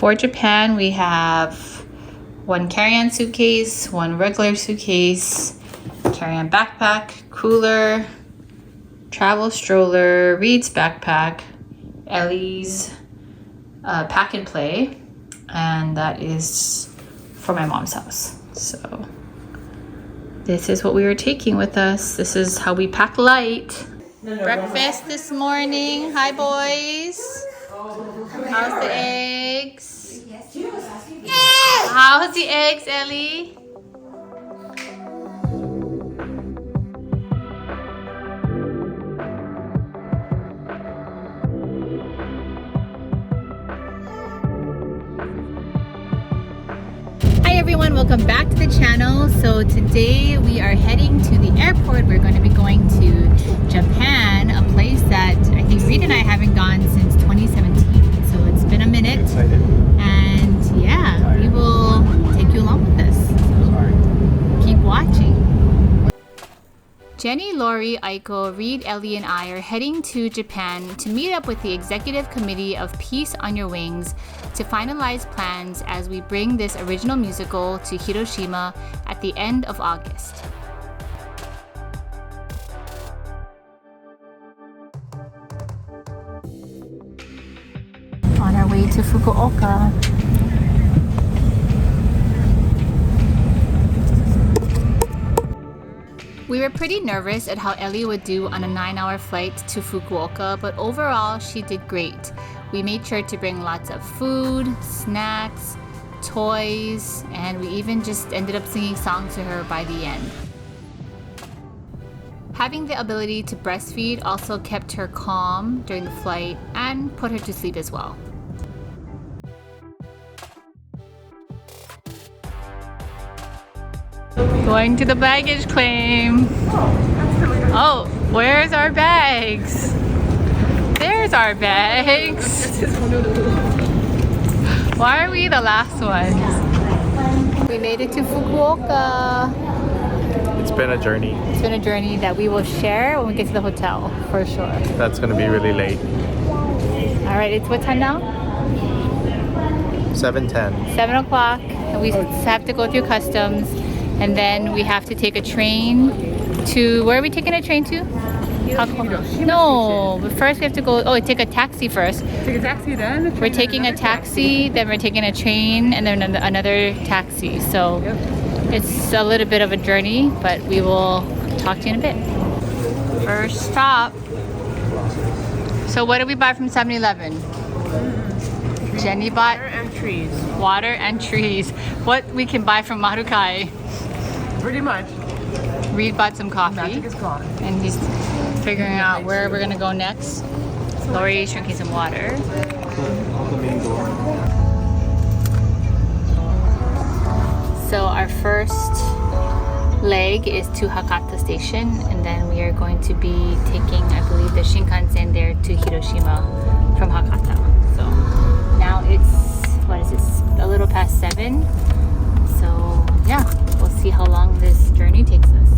For Japan, we have one carry-on suitcase, one regular suitcase, carry-on backpack, cooler, travel stroller, Reid's backpack, Ellie's pack and play, and that is for my mom's house. So this is what we were taking with us. This is how we pack light. Breakfast this morning. Hi, boys. How's the eggs? How's the eggs, Ellie? Hi everyone, welcome back to the channel. So today we are heading to the airport. We're going to be going to Japan, a place that I think Reid and I haven't gone since 2017. So it's been a minute. Excited. And yeah, we will take you along with us. So keep watching. Jenny, Lori, Aiko, Reid, Ellie, and I are heading to Japan to meet up with the Executive Committee of Peace on Your Wings to finalize plans as we bring this original musical to Hiroshima at the end of August. On our way to Fukuoka. We were pretty nervous at how Ellie would do on a 9-hour flight to Fukuoka, but overall she did great. We made sure to bring lots of food, snacks, toys, and we even just ended up singing songs to her by the end. Having the ability to breastfeed also kept her calm during the flight and put her to sleep as well. Going to the baggage claim. Oh, where's our bags? There's our bags. Why are we the last ones? We made it to Fukuoka. It's been a journey. It's been a journey that we will share when we get to the hotel, for sure. That's going to be really late. All right, it's what time now? 7:10. 7 o'clock. And we have to go through customs. And then we have to take a train to, where are we taking a train to? No, but first we have to go, take a taxi first. Take a taxi then? We're taking a taxi, then we're taking a train, and then another taxi. So it's a little bit of a journey, but we will talk to you in a bit. First stop. So what did we buy from 7-Eleven? Jenny bought Water and trees. Water and trees. What we can buy from Marukai. Pretty much. Reid bought some coffee. Magic is gone. And he's figuring out where we're gonna go next. Lori's drinking some water. So our first leg is to Hakata Station, and then we are going to be taking, I believe, the Shinkansen there to Hiroshima from Hakata. So now it's, what is this, a little past 7. So yeah, we'll see how long this journey takes us.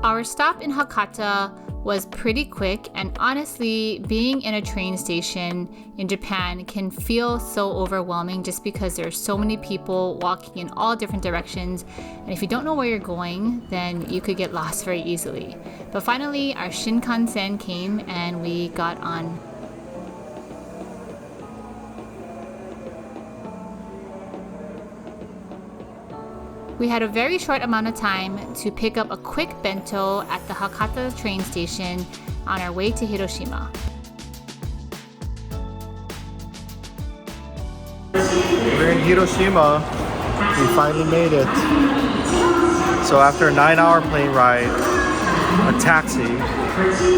Our stop in Hakata was pretty quick, and honestly, being in a train station in Japan can feel so overwhelming just because there are so many people walking in all different directions, and if you don't know where you're going, then you could get lost very easily. But finally, our Shinkansen came and we got on. We had a very short amount of time to pick up a quick bento at the Hakata train station on our way to Hiroshima. We're in Hiroshima. We finally made it. So after a 9-hour plane ride, a taxi,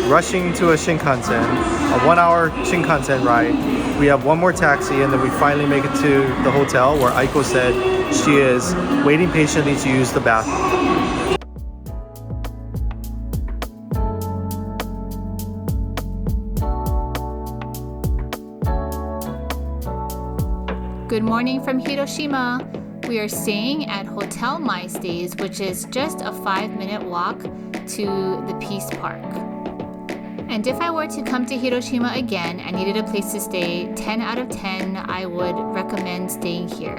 rushing to a Shinkansen, a 1-hour Shinkansen ride, we have one more taxi, and then we finally make it to the hotel where Aiko said she is waiting patiently to use the bathroom. Good morning from Hiroshima. We are staying at Hotel My Stays, which is just a 5-minute walk to the Peace Park. And if I were to come to Hiroshima again and needed a place to stay, 10 out of 10, I would recommend staying here.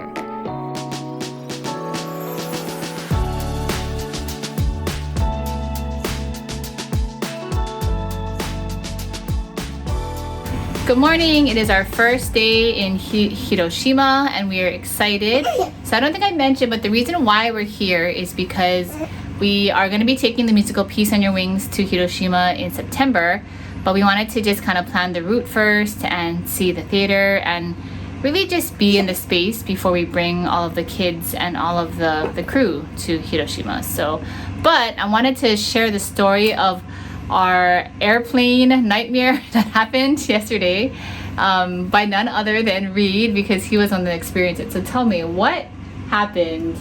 Good morning. It is our first day in Hiroshima and we are excited. So I don't think I mentioned, but the reason why we're here is because we are going to be taking the musical Peace on Your Wings to Hiroshima in September, but we wanted to just kind of plan the route first and see the theater and really just be in the space before we bring all of the kids and all of the crew to Hiroshima. So, but I wanted to share the story of our airplane nightmare that happened yesterday by none other than Reid, because he was on the experience it. So tell me, what happened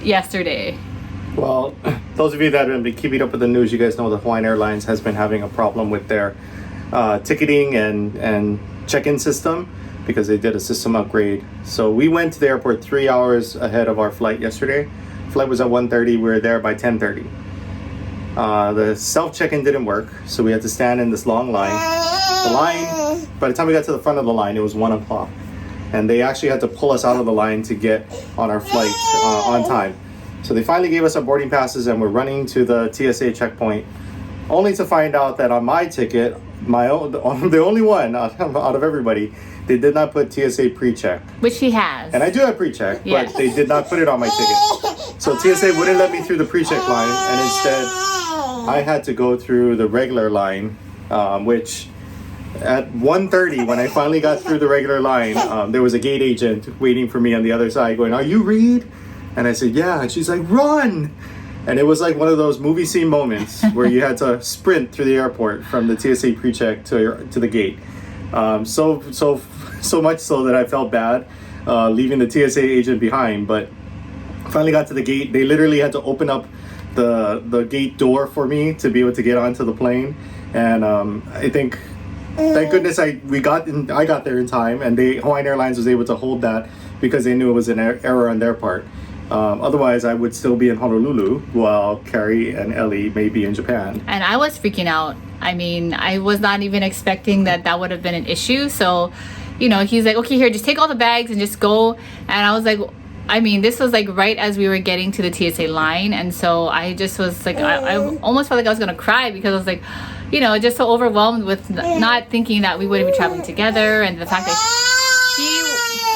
yesterday? Well, those of you that have been keeping up with the news, you guys know that Hawaiian Airlines has been having a problem with their ticketing and check-in system because they did a system upgrade. So we went to the airport 3 hours ahead of our flight yesterday. Flight was at 1:30. We were there by 10:30. The self check-in didn't work, so we had to stand in this long line. The line, by the time we got to the front of the line, it was 1 o'clock. And they actually had to pull us out of the line to get on our flight on time. So they finally gave us our boarding passes and we're running to the TSA checkpoint, only to find out that on my ticket, the only one out of everybody, they did not put TSA pre-check. Which he has. And I do have pre-check, Yes. but they did not put it on my ticket. So TSA wouldn't let me through the pre-check line, and instead I had to go through the regular line, which at 1:30, when I finally got through the regular line, there was a gate agent waiting for me on the other side going, "Are you Reid?" And I said, "Yeah." And she's like, "Run!" And it was like one of those movie scene moments where you had to sprint through the airport from the TSA pre-check to the gate. So much so that I felt bad leaving the TSA agent behind, but finally got to the gate. They literally had to open up the gate door for me to be able to get onto the plane. And I think, thank goodness I got there in time, and Hawaiian Airlines was able to hold that because they knew it was an error on their part. Otherwise, I would still be in Honolulu while Carrie and Ellie may be in Japan. And I was freaking out. I mean, I was not even expecting that would have been an issue. So, you know, he's like, "Okay, here, just take all the bags and just go." And I was like, I mean, this was like right as we were getting to the TSA line. And so I just was like, I almost felt like I was going to cry because I was like, you know, just so overwhelmed with not thinking that we wouldn't be traveling together, and the fact that he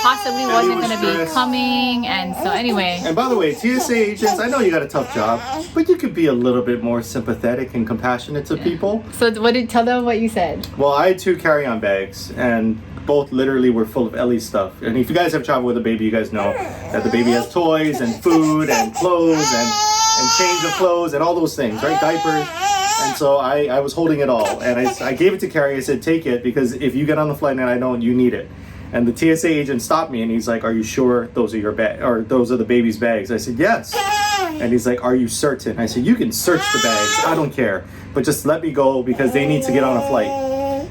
possibly wasn't going to be coming. And so anyway. And by the way, TSA agents, I know you got a tough job, but you could be a little bit more sympathetic and compassionate to people. So tell them what you said. Well, I had 2 carry-on bags, and both literally were full of Ellie's stuff. And if you guys have traveled with a baby, you guys know that the baby has toys and food and clothes and change of clothes and all those things, right? Diapers. And so I was holding it all. And I gave it to Carrie. I said, "Take it, because if you get on the flight and I don't, you need it." And the TSA agent stopped me and he's like, "Are you sure those are your or those are the baby's bags?" I said, "Yes." And he's like, "Are you certain?" I said, "You can search the bags. I don't care. But just let me go because they need to get on a flight."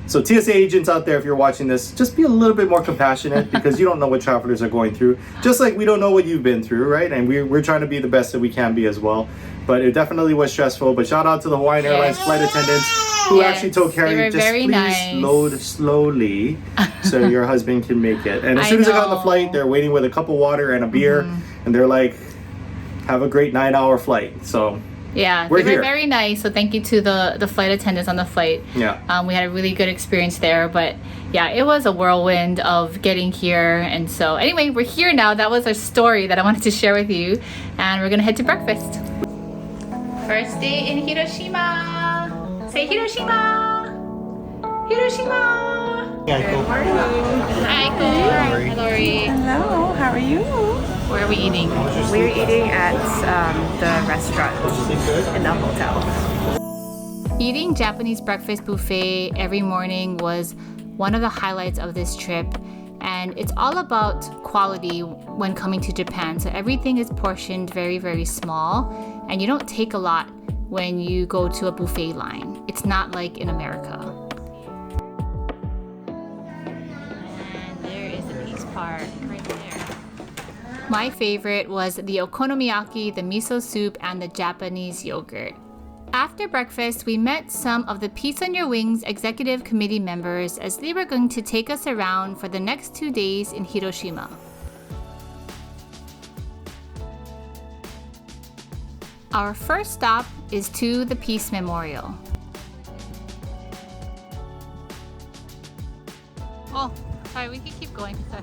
So TSA agents out there, if you're watching this, just be a little bit more compassionate because you don't know what travelers are going through. Just like we don't know what you've been through, right? And we're trying to be the best that we can be as well. But it definitely was stressful. But shout out to the Hawaiian Airlines flight attendants who actually told Carrie, "Just please load slowly so your husband can make it." And as soon as I got on the flight, they're waiting with a cup of water and a beer. And they're like, "Have a great 9-hour flight." So yeah, they were very nice. So thank you to the flight attendants on the flight. Yeah. We had a really good experience there. But yeah, it was a whirlwind of getting here. And so anyway, we're here now. That was our story that I wanted to share with you. And we're going to head to breakfast. First day in Hiroshima. Say Hiroshima. Hiroshima. Yeah, Good morning. Hi, Lori. Hi, Lori. Hello, how are you? Where are we eating? We're eating at the restaurant in the hotel. Eating Japanese breakfast buffet every morning was one of the highlights of this trip, and it's all about quality when coming to Japan. So everything is portioned very, very small, and you don't take a lot when you go to a buffet line. It's not like in America. And there is the Peace Park right there. My favorite was the okonomiyaki, the miso soup, and the Japanese yogurt. After breakfast, we met some of the Peace on Your Wings Executive Committee members as they were going to take us around for the next 2 days in Hiroshima. Our first stop is to the Peace Memorial. Oh, sorry, we can keep going. Sorry.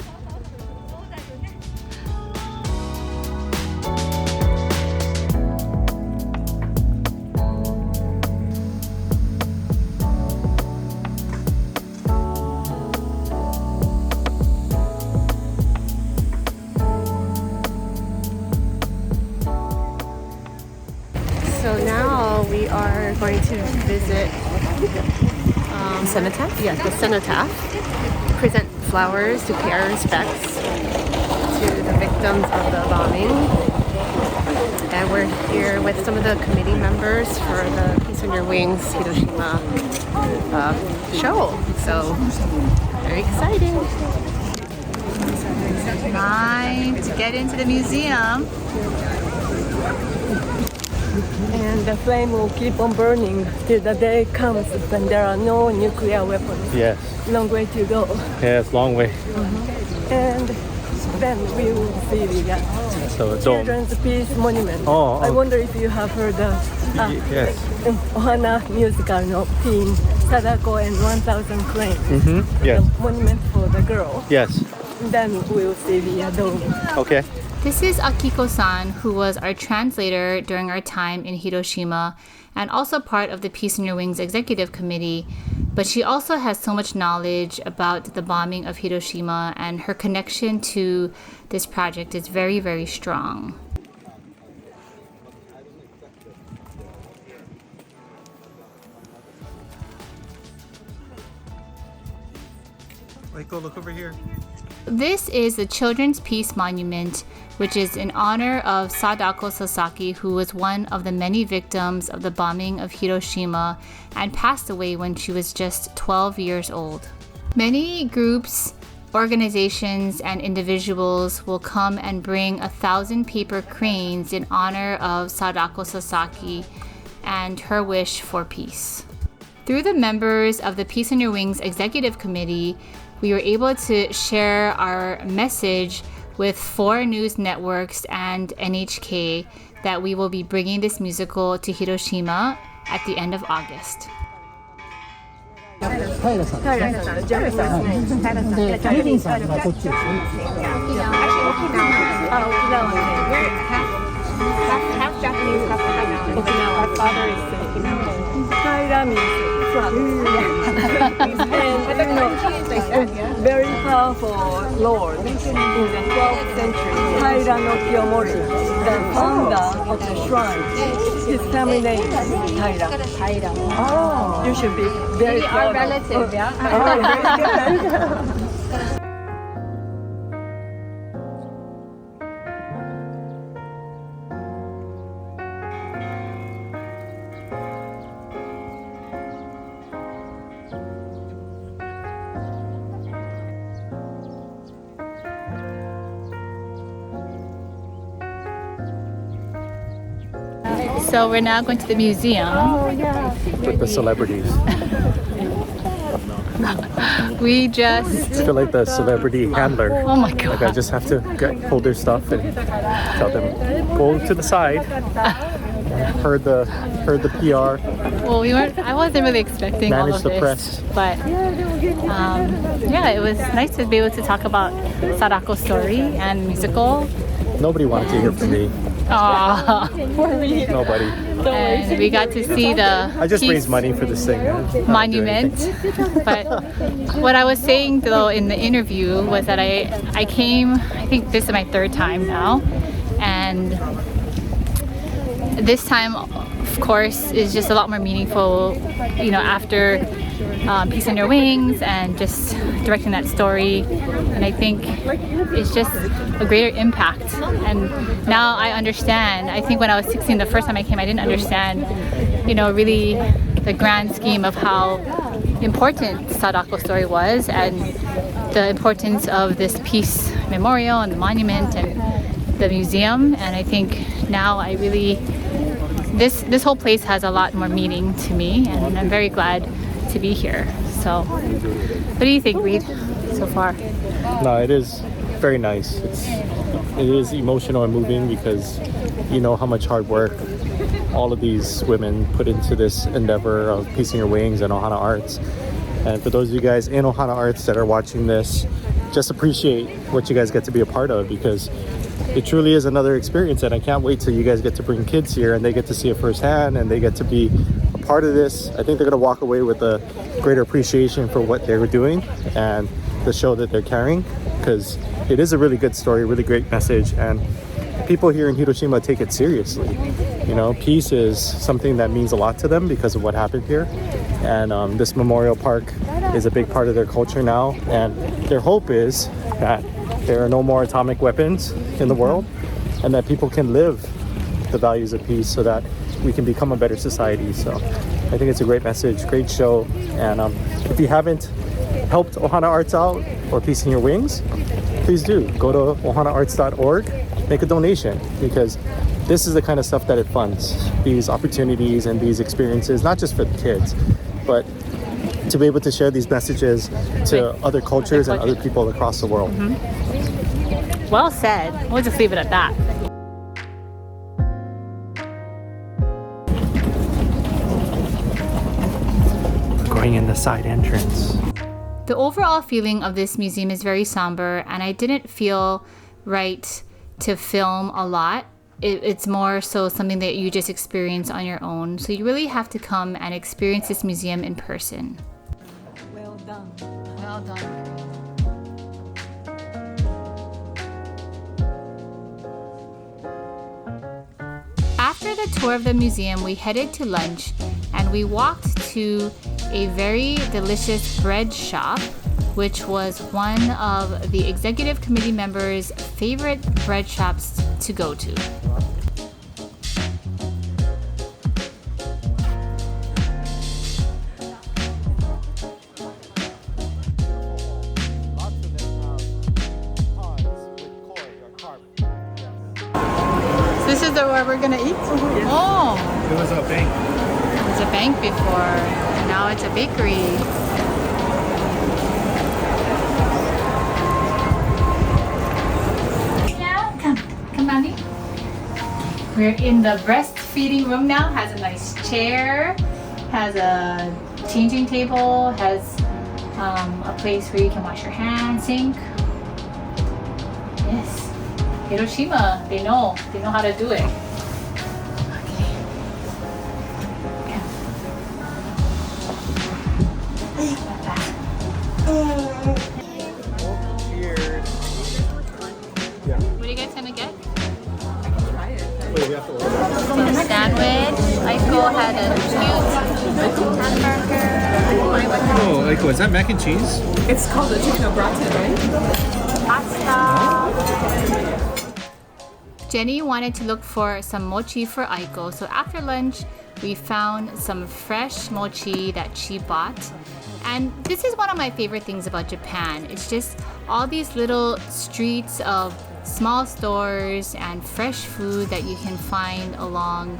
So now we are going to visit Cenotaph? Yeah, the cenotaph. Present flowers to pay our respects to the victims of the bombing. And we're here with some of the committee members for the Peace on Your Wings Hiroshima show. So very exciting. Time to get into the museum. And the flame will keep on burning till the day comes when there are no nuclear weapons. Yes. Long way to go. Yeah, it's a long way. And then we will see the So it's all. Children's Peace Monument. Oh, I oh. wonder if you have heard the Yes. Ohana musical no theme, Sadako and 1000 Cranes. Mm-hmm. Yes. The monument for the girl. Yes. Then we'll see the dome. Okay. This is Akiko-san, who was our translator during our time in Hiroshima and also part of the Peace on Your Wings Executive Committee. But she also has so much knowledge about the bombing of Hiroshima, and her connection to this project is very, very strong. Aiko, look over here. This is the Children's Peace Monument, which is in honor of Sadako Sasaki, who was one of the many victims of the bombing of Hiroshima and passed away when she was just 12 years old. Many groups, organizations, and individuals will come and bring 1,000 paper cranes in honor of Sadako Sasaki and her wish for peace. Through the members of the Peace on Your Wings Executive Committee, we were able to share our message with 4 news networks and NHK that we will be bringing this musical to Hiroshima at the end of August. Half Japanese, half Okinawa. My father is Okinawan. Kaira means and very powerful lord in the 12th century, Kaira no Kiyomori, the founder of the shrine. His family name is Kaira. Oh, you should be very proud. Our relative, yeah. So we're now going to the museum. With the celebrities. We just... I feel like the celebrity handler. Oh my god. Like I just have to hold their stuff and tell them, go to the side. Heard the PR. Well, I wasn't really expecting Manage all of the this, press. but yeah, it was nice to be able to talk about Sadako's story and musical. Nobody wanted to hear from me. Aww. Nobody. And we got to see the I just Peace raised money for this thing. I don't do monument. anything. But what I was saying though in the interview was that I came, I think this is my 3rd time now, and this time of course is just a lot more meaningful, you know, after Peace on Your Wings and just directing that story, and I think it's just a greater impact. And now I understand. I think when I was 16 the first time I came, I didn't understand, you know, really the grand scheme of how important Sadako's story was and the importance of this peace memorial and the monument and the museum. And I think now I really this whole place has a lot more meaning to me, and I'm very glad to be here. So, what do you think, Reid, so far? No, it is very nice. It is emotional and moving because you know how much hard work all of these women put into this endeavor of Piecing Your Wings and Ohana Arts. And for those of you guys in Ohana Arts that are watching this, just appreciate what you guys get to be a part of, because it truly is another experience, and I can't wait till you guys get to bring kids here and they get to see it firsthand and they get to be a part of this. I think they're going to walk away with a greater appreciation for what they were doing and the show that they're carrying, because it is a really good story, really great message, and people here in Hiroshima take it seriously. You know, peace is something that means a lot to them because of what happened here, and this memorial park is a big part of their culture now, and their hope is that there are no more atomic weapons in the world and that people can live the values of peace so that we can become a better society. So I think it's a great message, great show, and if you haven't helped Ohana Arts out or Piecing Your Wings, please do go to ohanaarts.org, make a donation, because this is the kind of stuff that it funds, these opportunities and these experiences, not just for the kids, but to be able to share these messages to other cultures and other people across the world. Well said. We'll just leave it at that. Going in the side entrance. The overall feeling of this museum is very somber, and I didn't feel right to film a lot. It's more so something that you just experience on your own. So you really have to come and experience this museum in person. Well done. Well done. After the tour of the museum, we headed to lunch, and we walked to a very delicious bread shop, which was one of the executive committee members' favorite bread shops to go to. This is where we're gonna eat? Oh! It was a bank. It was a bank before, and now it's a bakery. Yeah, come, mommy. We're in the breastfeeding room now. Has a nice chair, has a changing table, has a place where you can wash your hands, sink. Yes. Hiroshima, they know how to do it. Okay. What are you guys gonna get? Some sandwich. Aiko had a cute hamburger. Oh, Aiko, is that mac and cheese? It's called the chicken au gratin, right? Pasta. Jenny wanted to look for some mochi for Aiko, so after lunch we found some fresh mochi that she bought. And this is one of my favorite things about Japan. It's just all these little streets of small stores and fresh food that you can find along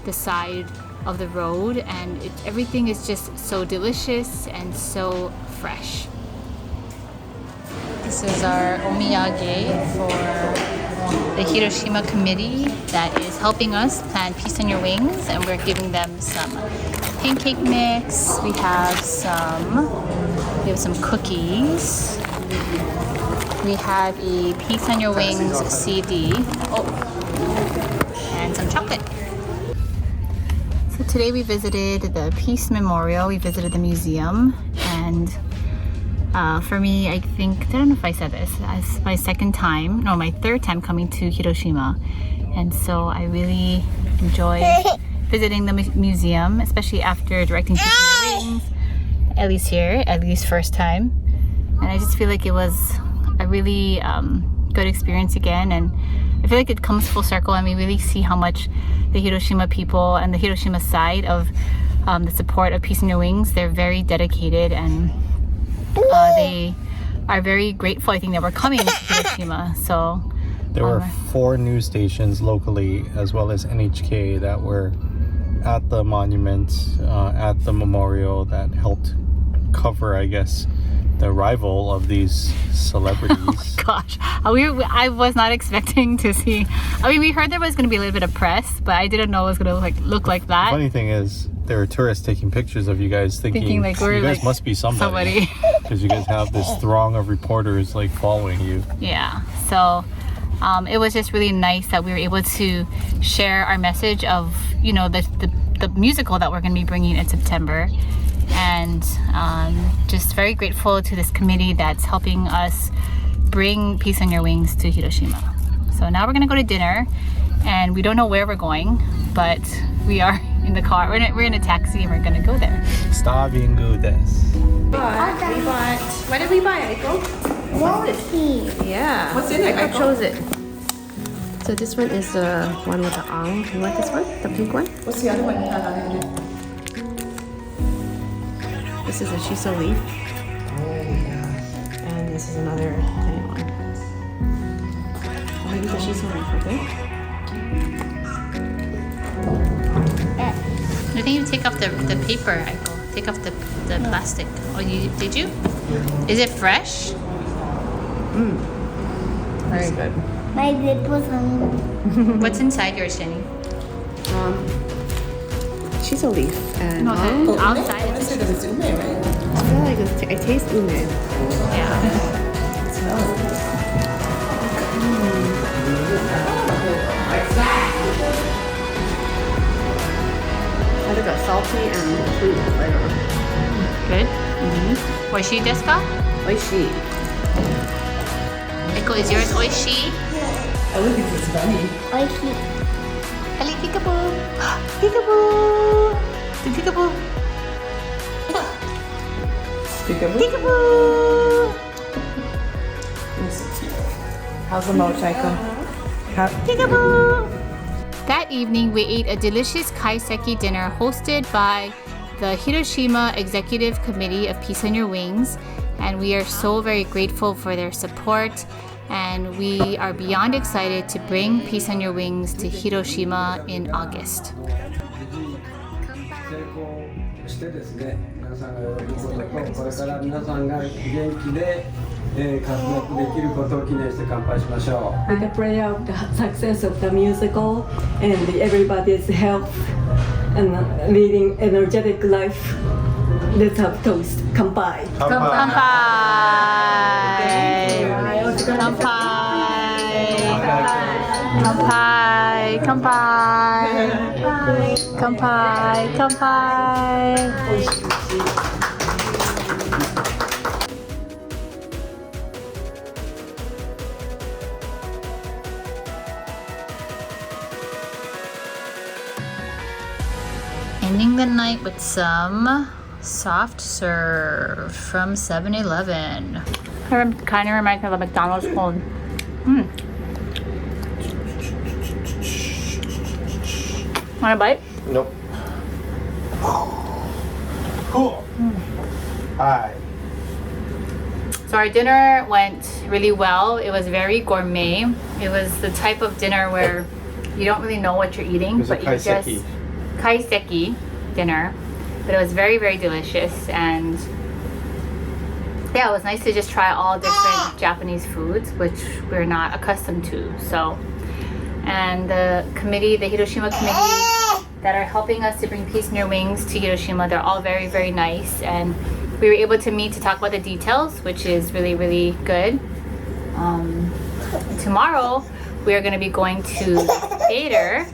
the side of the road, and everything is just so delicious and so fresh. This is our omiyage for the Hiroshima committee that is helping us plan Peace on Your Wings, and we're giving them some pancake mix. We have some cookies. We have a Peace on Your Wings CD. And some chocolate. So today we visited the Peace Memorial. We visited the museum, and for me, I don't know if I said this, it's my third time coming to Hiroshima. And so I really enjoy visiting the museum, especially after directing Piecing Your Wings, at least first time. And I just feel like it was a really good experience again. And I feel like it comes full circle, and we really see how much the Hiroshima people and the Hiroshima side of the support of Piecing Your Wings, they're very dedicated, and they are very grateful, I think, that we're coming to Hiroshima. So there were 4 news stations locally, as well as NHK, that were at the monument, at the memorial that helped cover, I guess, the arrival of these celebrities. Gosh, I was not expecting to see. I mean, we heard there was going to be a little bit of press, but I didn't know it was going to look like that. Funny thing is, there are tourists taking pictures of you guys, thinking like we're you guys like must be somebody, because you guys have this throng of reporters like following you. Yeah, so it was just really nice that we were able to share our message of, you know, the musical that we're going to be bringing in September, and just very grateful to this committee that's helping us bring Peace on Your Wings to Hiroshima. So now we're going to go to dinner, and we don't know where we're going, but we are in the car. We're in a taxi, and we're going to go there. Starving good We bought. What did we buy, Aiko? Roti. Yeah. What's in it, Aiko Aiko? chose it. So this one is the one with the ang. You want this one? The pink one? What's the other one you have on it? This is a shiso leaf. And this is another tiny one. Maybe the shiso leaf, okay? I think you take off the paper, Aiko. Take off the plastic. Oh, did you? Is it fresh? Very good. My lip was hungry. What's inside yours, Jenny? Shiso leaf and No, ang. the outside. I said that it's ume, right? I feel like I taste ume. Yeah. Smell it. I think got salty and sweet flavor. Good. Oishi desu ka? Oishi. Aiko, is yours oishi? I look at this bunny. Oishi. Ali, peekaboo. Peekaboo. Peekaboo. Peekaboo. Peekaboo. How's the motorcycle? Peekaboo. That evening, we ate a delicious kaiseki dinner hosted by the Hiroshima Executive Committee of Peace on Your Wings, and we are so very grateful for their support, and we are beyond excited to bring Peace on Your Wings to Hiroshima in August. 成功してですね、皆さんが喜ぶことと、これから皆さんが元気で、活躍できることを記念して乾杯しましょう。 With the prayer of the success of the musical and everybody's health and leading energetic life, let's have toast. Kanpai. Kanpai! Kanpai! Kanpai! Kanpai! Ending the night with some soft serve from 7-Eleven. Kind of reminds me of a McDonald's cone. Want a bite? Nope. Cool. Hi. So our dinner went really well. It was very gourmet. It was the type of dinner where you don't really know what you're eating, It was a but you just kaiseki dinner. But it was very, very delicious, and yeah, it was nice to just try all different Japanese foods, which we're not accustomed to. So, and the committee, the Hiroshima committee that are helping us to bring Peace in Your Wings to Hiroshima, they're all very, very nice, and we were able to meet to talk about the details, which is really, really good. Tomorrow, we are going to be going to the theater,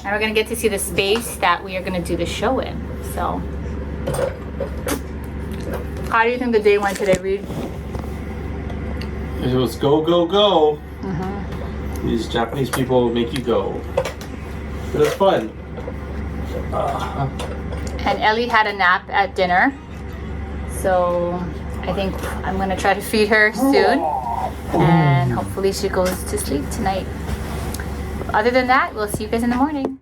and we're going to get to see the space that we are going to do the show in. So, how do you think the day went today, Reid? It was go, go, go. These Japanese people make you go. It was fun. And Ellie had a nap at dinner, so I think I'm going to try to feed her soon, and hopefully she goes to sleep tonight. Other than that, we'll see you guys in the morning.